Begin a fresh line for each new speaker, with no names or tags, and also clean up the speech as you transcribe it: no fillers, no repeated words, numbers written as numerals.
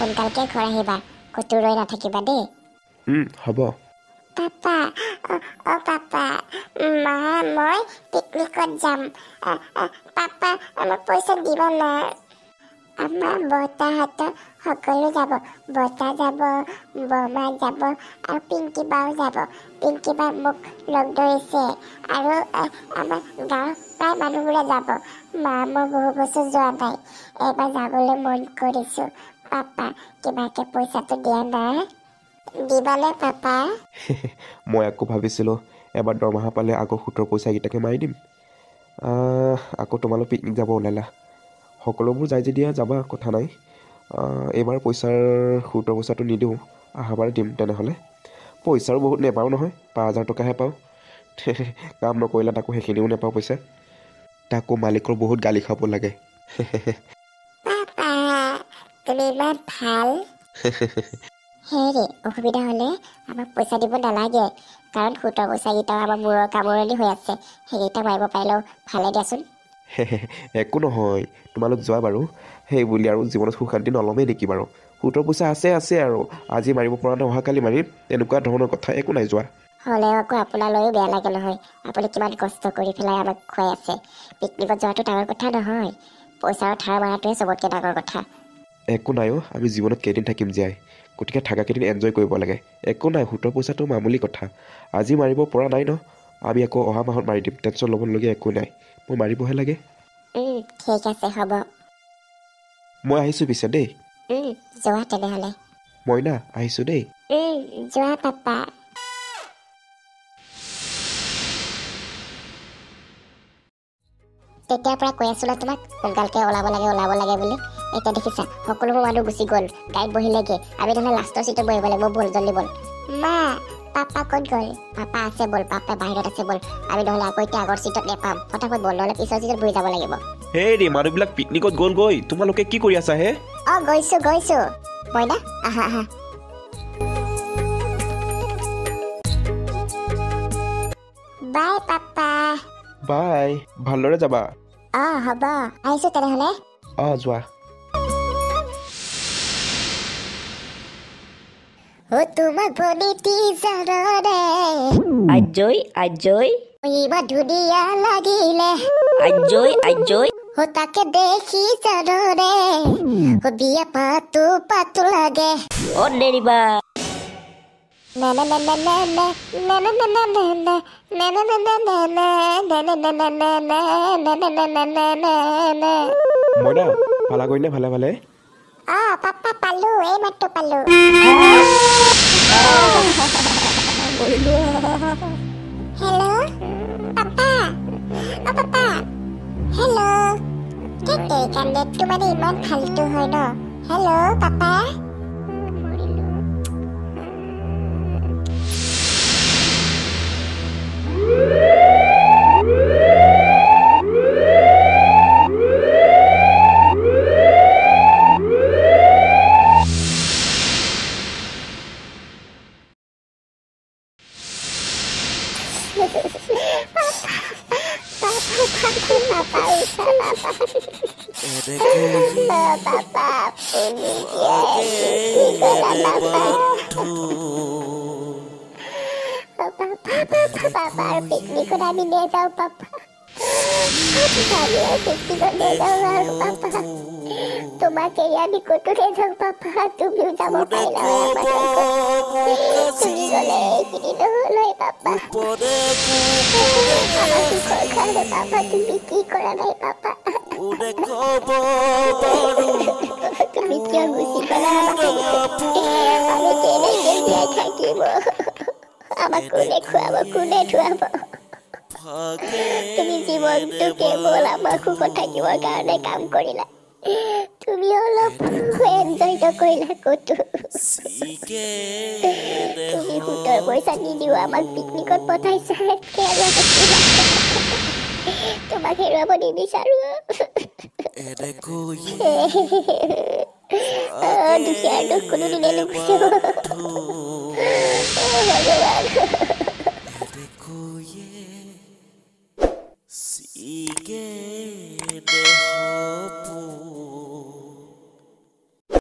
সোনকালকে ঘৰ আহিবা কতো ৰৈ নাথাকিবা দেই
হ'ব
পাপা পাপা মা মই পিকনিকত যাম পাপা আমাক পইচা দিবা না আমাৰ বৰ্তাহঁত সকলো যাব বৰ্তা যাব বৰমা যাব আৰু পিংকি বাও যাব পিংকি বা মোক লগ ধৰিছে আৰু আমাৰ গাঁৱৰ প্ৰায় মানুহবোৰে যাব মা মই বহু বছৰ যোৱা নাই এবাৰ যাবলৈ মন কৰিছোঁ পাপা কিবাকে পইচাটো দিয়া নাই দিবানে পাপা
মই আকৌ ভাবিছিলোঁ এবাৰ দৰমহা পালে আকৌ সুতৰ পইচাকেইটাকে মাৰি দিম আকৌ তোমালোক পিকনিক যাব ওলালা সকলোবোৰ যাই যেতিয়া যাবা কথা নাই এইবাৰ পইচাৰ সুতৰ পইচাটো নিদিওঁ অহাবাৰ দিম তেনেহ'লে পইচাৰো বহুত নেপাওঁ নহয় ৫,০০০ টকাহে পাওঁ কাম নকৰিলে তাকো সেইখিনিও নেপাওঁ পইচা তাকো মালিকৰ বহুত গালি খাব লাগে
পাপা তুমি ইমান ভাল হেৰি অসুবিধা হ'লে আমাক পইচা দিব নালাগে কাৰণ সুতৰ পইচাকেইটাও আমাৰ মূৰৰ কামোৰণি হৈ আছে সেইকেইটা মাৰিব পাৰিলেও ভালে দিয়াচোন
একো নহয় তোমালোক যোৱা বাৰু সেই বুলি আৰু জীৱনত সুখ শান্তি নলমেই নেকি বাৰু সুতৰ পইচা আছে আৰু আজি মাৰিব পৰা নাই অহাকালি মাৰিম এনেকুৱা ধৰণৰ কথা একো নাই যোৱা
হ'লেও আকৌ আপোনালৈও বেয়া লাগে নহয় আপুনি কিমান কষ্ট কৰি পেলাই আমাক খুৱাই আছে পিকনিকত যোৱাটো ডাঙৰ কথা নহয় পইচাৰ ধাৰ মাৰাটোৱে চবতকৈ ডাঙৰ কথা
একো নাই আমি জীৱনত কেইদিন থাকিম জীয়াই গতিকে থাকা কেইদিন এনজয় কৰিব লাগে একো নাই সুতৰ পইচাটো মামুলি কথা আজি মাৰিব পৰা নাই ন আমি আকৌ অহা মাহত মাৰি দিম টেনশ্যন ল'বলগীয়া একো নাই মই মাৰিবহে লাগে
ঠিক আছে হ'ব
মই আহিছোঁ পিছে দেই
যোৱা তেনেহ'লে
মইনা আহিছোঁ দেই
যোৱা পাপা তেতিয়াৰ পৰা কৈ আছো ন তোমাক সোনকালকে ওলাব লাগে বুলি এতিয়া দেখিছা সকলোবোৰ মানুহ গুচি গ'ল গাড়ীত বহিলেগে আমি নহ'লে লাষ্টৰ চিটত বহিব লাগিব ব'ল জল্দি ব'ল মা পাপা ক'ত গ'ল পাপা আছে ব'ল পাপা বাহিৰত আছে ব'ল আমি নহ'লে আকৌ এতিয়া আগৰ চিটত নেপাম ফটাফট ব'ল নহ'লে পিছৰ চিটত বহি যাব লাগিব
হেৰি মানুহবিলাক পিকনিকত গ'লগৈ তোমালোকে কি কৰি আছা হে
গৈছো মইনা আহা বাই পাপা
বাই ভালদৰে যাবা
হ'ব আহিছো তেনেহ'লে
যোৱা
তোমাক বনিতি জানৰে
আজৈ
ইমান ধুনীয়া লাগিলে
আজৈ
তাকে দেখি জানৰে বিয়া পাতো লাগে
নেৰিবা
মইনা পালাগৈ নে ভালে ভালে
পাপা পালো এই মাত্ৰ পালো হেল্ল' পাপা পাপা হেল্ল' নেটটো মানে ইমান ফাল্টু হয় ন হেল্ল' পাপা পাপাৰ পিকনিকত আমি নেযাওঁ পাপা পিকনিকত নেযাওঁ আৰু পাপা তোমাক এৰি আমি ক'তো নেযাওঁ পাপা তুমিও যাব পাৰিলা তুমি গ'লে এইখিনি নহ'লে পাপা আমাৰ সুখৰ কাৰণে পাপা তুমি কি কৰা নাই পাপা তুমি কিয় গুচি গ'লা আমি কেনেকে জীয়াই থাকিব আমাক কোনে খুৱাব কোনে ধুৱাব তুমি জীৱনটো কেৱল আমাৰ সুখত থাকিবৰ কাৰণে কাম কৰিলা তুমি অলপ এনজয় নকৰিলা ক'তো তুমি সুতৰ পইচা নিদিও আমাক পিকনিকত পঠাইছা তোমাক হেৰুৱাব নিবিচাৰো দুখীয়াৰ দুখ কোনো দিনে নুগুচিব ভগৱান